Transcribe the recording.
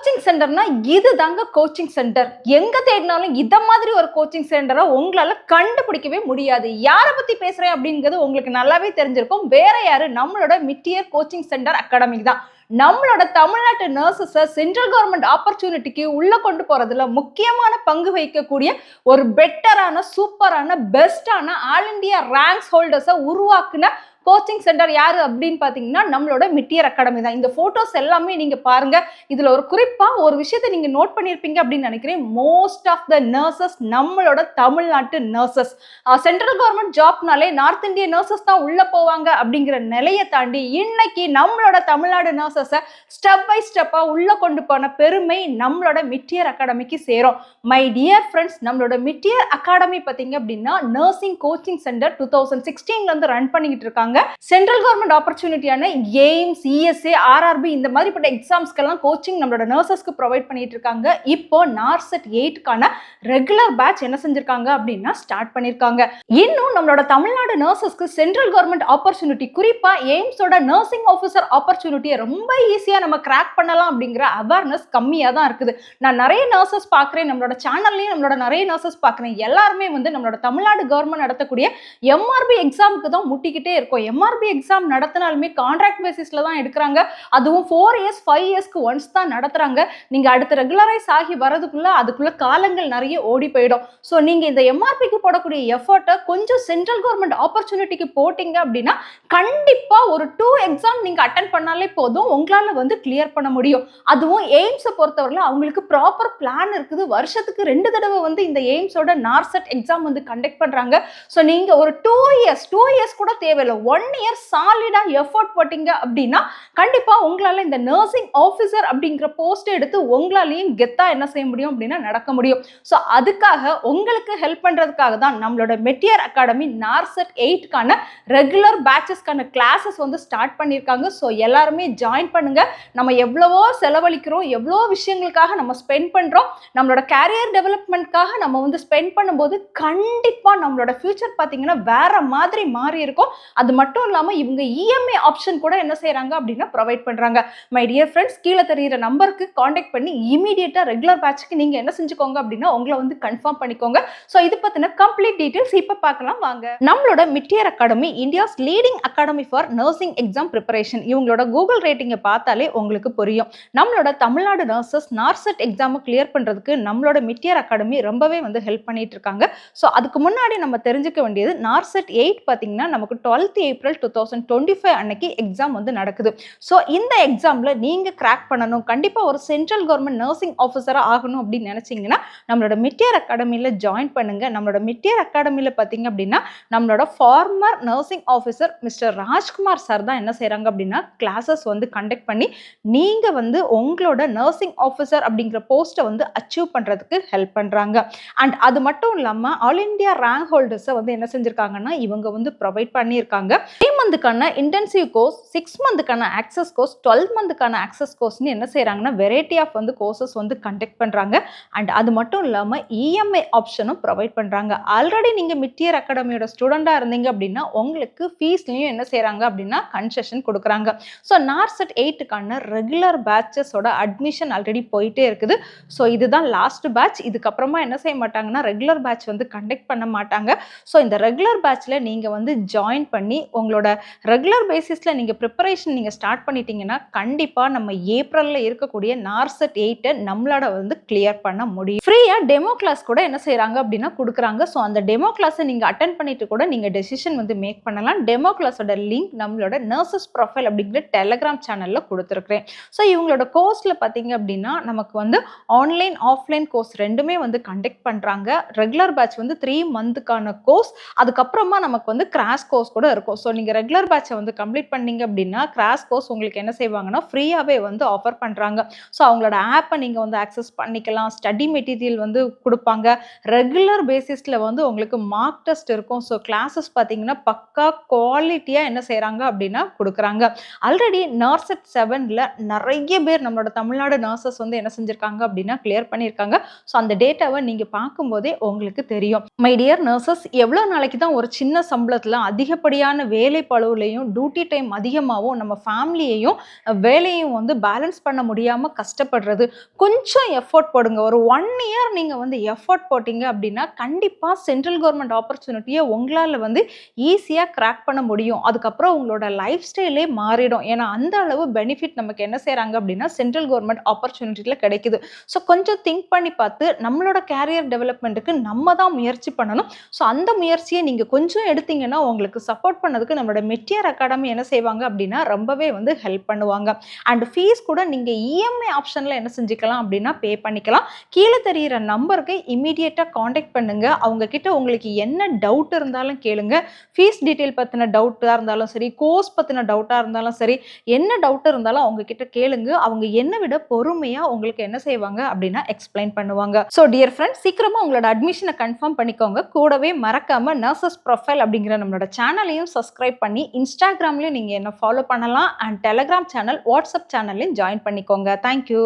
Coaching சென்டர்னா இது தாங்க coaching centre. எங்க தேடினாலும் இத மாதிரி ஒரு கோச்சிங் சென்டரை உங்களால கண்டுபிடிக்கவே முடியாது. யாரை பத்தி பேசுறேன் அப்படிங்கிறது உங்களுக்கு நல்லாவே தெரிஞ்சிருக்கும். வேற யாரு, நம்மளோட மிட்டியர் கோச்சிங் சென்டர் அகாடமி தான். நம்மளோட தமிழ்நாட்டு நர்சஸை சென்ட்ரல் கவர்மெண்ட் ஆப்பர்ச்சுனிட்டிக்கு உள்ள கொண்டு போறதுல முக்கியமான பங்கு வகிக்கக்கூடிய ஒரு பெட்டரான, சூப்பரான, பெஸ்டான ஆல் இண்டியா ரேங்க்ஸ் ஹோல்டர்ஸை உருவாக்குன கோச்சிங் சென்டர் யாரு அப்படின்னு பாத்தீங்கன்னா நம்மளோட மிட்டியர் அகாடமி தான். இந்த போட்டோஸ் எல்லாமே நீங்க பாருங்க. இதுல ஒரு குறிப்பா ஒரு விஷயத்தை நீங்க நோட் பண்ணிருப்பீங்க அப்படின்னு நினைக்கிறேன். மோஸ்ட் ஆஃப் த நர்சஸ் நம்மளோட தமிழ்நாட்டு நர்சஸ். சென்ட்ரல் கவர்மெண்ட் ஜாப்னாலே நார்த் இந்திய நர்சஸ் தான் உள்ள போவாங்க அப்படிங்கிற நிலையை தாண்டி இன்னைக்கு நம்மளோட தமிழ்நாடு நர்சஸை ஸ்டெப் பை ஸ்டெப்பா உள்ள கொண்டு போன பெருமை நம்மளோட மிட்டியர் அகாடமிக்கு சேரும். மை டியர் ஃப்ரெண்ட்ஸ், நம்மளோட மிட்டியர் அகாடமி பாத்தீங்க அப்படின்னா நர்சிங் கோச்சிங் சென்டர் 2016ல இருந்து ரன் பண்ணிக்கிட்டு இருக்காங்க. சென்ட்ரல் கவர்மெண்ட் ஆப்பர்ச்சுனிட்டியான எய்ம்ஸ், இஎஸ்ஏ, ஆர்ஆர்பி இந்த மாதிரிப்பட்ட எக்ஸாம்ஸ்க்கெல்லாம் கோச்சிங் நம்மளோட நர்சஸ்க்கு ப்ரொவைட் பண்ணிட்டு இருக்காங்க. இப்போ நார்செட் 8க்கான ரெகுலர் பேட்ச் என்ன செஞ்சிருக்காங்க அப்படின்னா ஸ்டார்ட் பண்ணிருக்காங்க. இன்னும் நம்மளோட தமிழ்நாடு நர்சஸ்க்கு சென்ட்ரல் கவர்மெண்ட் ஆப்பர்ச்சுனிட்டி, குறிப்பா எய்ம்ஸோட நர்சிங் ஆஃபீஸர் ஆப்பர்ச்சுனிட்டியை ரொம்ப ஈஸியா நம்ம கிராக் பண்ணலாம் அப்படிங்கிற அவேர்னஸ் கம்மியா தான் இருக்குது. நான் நிறைய நர்சஸ் பார்க்குறேன், நம்மளோட சேனல்லையும் நம்மளோட நிறைய நர்சஸ் பார்க்குறேன். எல்லாருமே நம்மளோட தமிழ்நாடு கவர்மெண்ட் நடத்தக்கூடிய எம்ஆர்பி எக்ஸாமுக்கு தான் முட்டிக்கிட்டே இருக்கும். எம்ஆர்பி எக்ஸாம் நடத்தினாலுமே கான்ட்ராக்ட் பேசிஸ்ல தான் எடுக்கிறாங்க. அதுவும் 4 இயர்ஸ் 5 இயர்ஸ்க்கு ஒன்ஸ் தான் நடத்துறாங்க. நீங்க அடுத்து ரெகுலரைஸ் ஆகி வரதுக்குள்ள அதுக்குள்ள காலங்கள் நிறைய ஓடி போயிடும். ஸோ நீங்க இந்த எம்ஆர்பிக்கு போடக்கூடிய எஃபர்ட்டை கொஞ்சம் சென்ட்ரல் கவர்மெண்ட் ஆப்பர்ச்சுனிட்டிக்கு போட்டீங்க அப்படின்னா கண்டிப்பா ஒரு 2 எக்ஸாம் நீங்க அட்டென்ட் பண்ணாலே போதும், உங்களால கிளியர் பண்ண முடியும். அதுவும் எய்ம்ஸை பொறுத்தவரையில அவங்களுக்கு ப்ராப்பர் பிளான் இருக்குது. வருஷத்துக்கு 2 தடவை இந்த எய்ம்ஸோட நார்செட் எக்ஸாம் கண்டக்ட் பண்றாங்க. ஸோ நீங்க ஒரு 2 இயர்ஸ் கூட தேவையில்லை, 1 இயர் சாலிடா எஃபோர்ட் போட்டீங்க அப்படின்னா கண்டிப்பா உங்களால இந்த நர்சிங் ஆஃபீஸர் அப்படிங்கிற போஸ்ட் எடுத்து உங்களாலையும் கெத்தா என்ன செய்ய முடியும் அப்படின்னா நடக்க முடியும். ஸோ அதுக்காக உங்களுக்கு ஹெல்ப் பண்றதுக்காக தான் நம்மளோட மிட்டியர் அகாடமி நார்செட் 8க்கான ரெகுலர் பேட்சஸ்க்கான கிளாஸஸ் ஸ்டார்ட் பண்ணியிருக்காங்க. ஸோ எல்லாருமே ஜாயின் பண்ணுங்க. நம்ம எவ்வளவோ செலவழிக்கிறோம், எவ்வளோ விஷயங்களுக்காக நம்ம ஸ்பெண்ட் பண்றோம். நம்மளோட கேரியர் டெவலப்மெண்ட்காக நம்ம ஸ்பெண்ட் பண்ணும்போது கண்டிப்பா நம்மளோட ஃபியூச்சர் பார்த்தீங்கன்னா வேற மாதிரி மாறி இருக்கும். அது மட்டும் இல்லாம இவங்க இஎம்ஐ ஆப்ஷன் கூட என்ன செய்யறாங்க அப்படின்னா ப்ரொவைட் பண்றாங்க. மை டியர் ஃப்ரெண்ட்ஸ், கீழே தெரியுற நம்பருக்கு காண்டாக்ட் பண்ணி இமீடியட்டா ரெகுலர் பேட்ச்க்கு நீங்க என்ன செஞ்சுக்கோங்க அப்படின்னா உங்களை கன்ஃபார்ம் பண்ணிக்கோங்க. ஸோ இது பத்தின கம்ப்ளீட் டீடைல்ஸ் இப்ப பார்க்கலாம் வாங்க. நம்மளோட Meteor Academy India's leading academy for nursing exam preparation. இவங்களோட கூகுள் ரேட்டிங்கை பார்த்தாலே உங்களுக்கு புரியும். நம்மளோட Tamil Nadu nurses NORCET exam clear பண்றதுக்கு நம்மளோட மிட்டியர் அகாடமி ரொம்பவே ஹெல்ப் பண்ணிட்டு இருக்காங்க. ஸோ அதுக்கு முன்னாடி நம்ம தெரிஞ்சுக்க வேண்டியது நார்செட் 8 பார்த்தீங்கன்னா நமக்கு 12th ஏப்ரல் 2025 அன்னைக்கு எக்ஸாம் நடக்குது. ஸோ இந்த எக்ஸாம்ல நீங்க கிராக் பண்ணணும், கண்டிப்பா ஒரு சென்ட்ரல் கவர்மெண்ட் நர்சிங் ஆஃபீஸரா ஆகணும் அப்படின்னு நினைச்சீங்கன்னா நம்மளோட மிட்டியர் அகாடமியில ஜாயின் பண்ணுங்க. நம்மளோட மிட்டியர் அகாடமியில பார்த்தீங்க அப்படின்னா நம்மளோட former nursing officer mister Rajkumar sir தான் என்ன செய்யறாங்க அப்படின்னா கிளாஸஸ் கண்டக்ட் பண்ணி நீங்க உங்களோட நர்சிங் ஆஃபீஸர் அப்படிங்கிற போஸ்ட்டை அச்சீவ் பண்றதுக்கு ஹெல்ப் பண்றாங்க. அண்ட் அது மட்டும் இல்லாம ஆல் இண்டியா ரேங்க் ஹோல்டர்ஸை என்ன செஞ்சிருக்காங்கன்னா இவங்க ப்ரொவைட் பண்ணியிருக்காங்க. 3 மந்த்துக்கான இன்டென்சிவ் கோர்ஸ், 6 மந்த்துக்கான ஆக்சஸ் கோர்ஸ், 12 மந்த்துக்கான ஆக்சஸ் கோர்ஸ்னு என்ன செய்யறாங்கன்னா வெரைட்டி ஆஃப் கோர்சஸ் கண்டக்ட் பண்றாங்க. அண்ட் அது மட்டும் இல்லாம இஎம்ஐ ஆப்ஷனும் ப்ரொவைட் பண்றாங்க. ஆல்ரெடி நீங்க மிட்டியர் அகாடமியோட ஸ்டூடெண்டா இருந்தீங்க அப்படின்னா உங்களுக்கு ஃபீஸ்லயும் என்ன செய்யறாங்க அப்படின்னா கன்செஷன் கொடுக்குறாங்க. ஸோ நார்செட் 8க்கான ரெகுலர் பேட்சஸோட அட்மிஷன் ஆல்ரெடி போயிட்டே இருக்குது. ஸோ இதுதான் லாஸ்ட் பேட்ச். இதுக்கப்புறமா என்ன செய்ய மாட்டாங்கன்னா ரெகுலர் பேட்ச் கண்டக்ட் பண்ண மாட்டாங்க. ஸோ இந்த ரெகுலர் பேட்ச்ல நீங்க ஜாயின் பண்ணி உங்களோட ரெகுலர் பேசிஸ்ல நீங்க ப்ரிப்பரேஷன் நீங்க ஸ்டார்ட் பண்ணிட்டீங்கன்னா கண்டிப்பா நம்ம ஏப்ரல்ல இருக்கக்கூடிய நார்செட் 8 நம்மளோட கிளியர் பண்ண முடியும். ஃப்ரீயா டெமோ கிளாஸ் கூட என்ன செய்யறாங்க அப்படின்னா கொடுக்குறாங்க. ஸோ அந்த டெமோ கிளாஸை நீங்க அட்டென்ட் பண்ணிட்டு கூட நீங்க டெசிஷன் மேக் பண்ணலாம். டெமோ கிளாஸோட லிங்க் நம்மளோட நர்சஸ் ப்ரொஃபைல் அப்படிங்கிற டெலிகிராம் சேனல்ல கொடுத்துருக்கேன். ஸோ இவங்களோட கோர்ஸ்ல பார்த்தீங்க அப்படின்னா நமக்கு ஆன்லைன் ஆஃப்லைன் கோர்ஸ் ரெண்டுமே கண்டக்ட் பண்றாங்க. ரெகுலர் பேட்ச் 3 மந்த்துக்கான கோர்ஸ், அதுக்கப்புறமா நமக்கு கிராஷ் கோர்ஸ் கூட இருக்கும். ஸோ நீங்க ரெகுலர் பேட்சை கம்ப்ளீட் பண்ணீங்க அப்படின்னா கிராஷ் கோர்ஸ் உங்களுக்கு என்ன செய்வாங்கன்னா ஃப்ரீயாவே ஆஃபர் பண்றாங்க. ஸோ அவங்களோட ஆப்பை நீங்க ஆக்சஸ் பண்ணிக்கலாம். ஸ்டடி மெட்டீரியல் கொடுப்பாங்க. ரெகுலர் பேசிஸ்ல உங்களுக்கு மார்க் டெஸ்ட் இருக்கும். ஸோ கிளாஸஸ் பார்த்தீங்கன்னா பக்கா குவாலிட்டியா என்ன செய்யறாங்க அப்படின்னா கொடுக்குறாங்க. ஆல்ரெடி நார்செட் 7ல நிறைய பேர் நம்மளோட தமிழ்நாடு நர்சஸ் என்ன செஞ்சிருக்காங்க அப்படின்னா கிளியர் பண்ணியிருக்காங்க. ஸோ அந்த டேட்டாவை நீங்க பார்க்கும்போதே உங்களுக்கு தெரியும். மை டியர் நர்சஸ், எவ்வளவு நாளைக்கு தான் ஒரு சின்ன சம்பளத்துல அதிகப்படியான வேலை பளுவுலையும் டியூட்டி டைம் அதிகமாகவும் நம்ம ஃபேமிலியையும் வேலையும் வந்து பேலன்ஸ் பண்ண முடியாமல் கஷ்டப்படுறது. கொஞ்சம் எஃபோர்ட் போடுங்க. ஒரு 1 இயர் நீங்கள் வந்து எஃபோர்ட் போட்டீங்க அப்படின்னா கண்டிப்பாக சென்ட்ரல் கவர்மெண்ட் ஆப்பர்ச்சுனிட்டியை உங்களால் வந்து ஈஸியாக கிராக் பண்ண முடியும். அதுக்கப்புறம் உங்களோட லைஃப் ஸ்டைலே மாறிடும். ஏன்னா அந்த அளவு பெனிஃபிட் நமக்கு என்ன செய்கிறாங்க அப்படின்னா சென்ட்ரல் கவர்மெண்ட் ஆப்பர்ச்சுனிட்டியில் கிடைக்குது. ஸோ கொஞ்சம் திங்க் பண்ணி பார்த்து நம்மளோட கேரியர் டெவலப்மெண்ட்டுக்கு நம்ம தான் முயற்சி பண்ணணும். ஸோ அந்த முயற்சியை நீங்கள் கொஞ்சம் எடுத்தீங்கன்னா உங்களுக்கு சப்போர்ட் பண்ணதுக்கு நம்மளோட மெட்டியர் அகாடமி என்ன செய்வாங்க அப்படின்னா ரொம்பவே வந்து ஹெல்ப் பண்ணுவாங்க. அண்ட் ஃபீஸ் கூட நீங்கள் இஎம்ஐ ஆப்ஷனில் என்ன செஞ்சுக்கலாம் அப்படின்னா பே பண்ணிக்கலாம். கீழே தெரிகிற நம்பருக்கு இமீடியட்டாக காண்டாக்ட் பண்ணுங்க. அவங்க கிட்ட உங்களுக்கு என்ன டவுட் இருந்தாலும் கேளுங்க. ஃபீஸ் டீட்டெயில் பற்றின டவுட்டாக இருந்தாலும் சரி, கோர்ஸ் பற்றின டவுட்டாக இருந்தாலும் சரி, என்ன டவுட் இருந்தாலும் அவங்க கிட்ட கேளுங்க. அவங்க என்னை விட பொறுமையாக உங்களுக்கு என்ன செய்வாங்க அப்படின்னா எக்ஸ்பிளைன் பண்ணுவாங்க. ஸோ டியர் ஃப்ரெண்ட்ஸ், சீக்கிரமா உங்களோட அட்மிஷனை கன்ஃபார்ம் பண்ணிக்கோங்க. கூடவே மறக்காம நர்சஸ் ப்ரொஃபைல் அப்படிங்கிற நம்மளோட சேனலையும் சப்ஸ்கிரைப் பண்ணி இன்ஸ்டாகிராம்லயும் நீங்க என்ன ஃபாலோ பண்ணலாம். அண்ட் டெலிகிராம் சேனல், வாட்ஸ்அப் சேனல்லையும் ஜாயின் பண்ணிக்கோங்க. தேங்க்யூ.